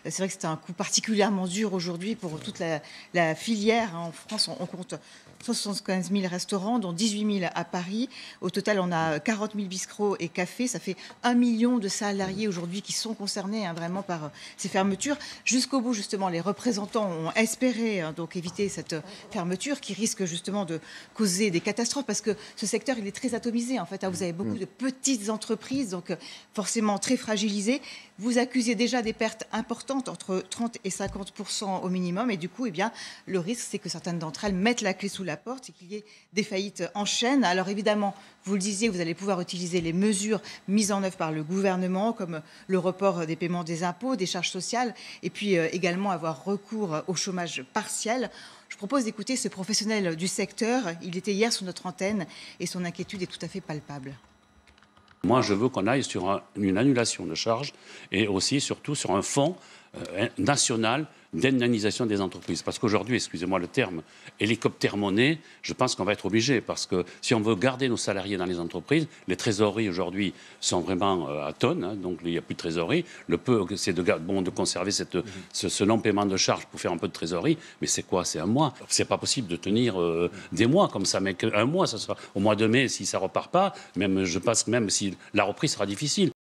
C'est vrai que c'est un coup particulièrement dur aujourd'hui pour toute la filière. En France, on compte 75 000 restaurants, dont 18 000 à Paris. Au total, on a 40 000 bistrots et cafés. Ça fait 1 million de salariés aujourd'hui qui sont concernés vraiment par ces fermetures. Jusqu'au bout, justement, les représentants ont espéré donc éviter cette fermeture qui risque justement de causer des catastrophes parce que ce secteur, il est très atomisé. En fait, vous avez beaucoup de petites entreprises, donc forcément très fragilisées. Vous accusez déjà des pertes importantes, entre 30 et 50% au minimum. Et du coup, le risque, c'est que certaines d'entre elles mettent la clé sous la porte et qu'il y ait des faillites en chaîne. Alors évidemment, vous le disiez, vous allez pouvoir utiliser les mesures mises en œuvre par le gouvernement, comme le report des paiements des impôts, des charges sociales, et puis également avoir recours au chômage partiel. Je propose d'écouter ce professionnel du secteur. Il était hier sur notre antenne et son inquiétude est tout à fait palpable. Moi, je veux qu'on aille sur une annulation de charges et aussi, surtout, sur un fonds national d'indemnisation des entreprises. Parce qu'aujourd'hui, excusez-moi le terme, hélicoptère-monnaie, je pense qu'on va être obligé. Parce que si on veut garder nos salariés dans les entreprises, les trésoreries aujourd'hui sont vraiment à tonnes, hein, donc il n'y a plus de trésorerie. Le peu, c'est de conserver ce non-paiement de charges pour faire un peu de trésorerie. Mais c'est quoi? C'est un mois. C'est pas possible de tenir des mois comme ça. Mais un mois, ça sera au mois de mai, si ça repart pas, même, je pense que même si la reprise sera difficile.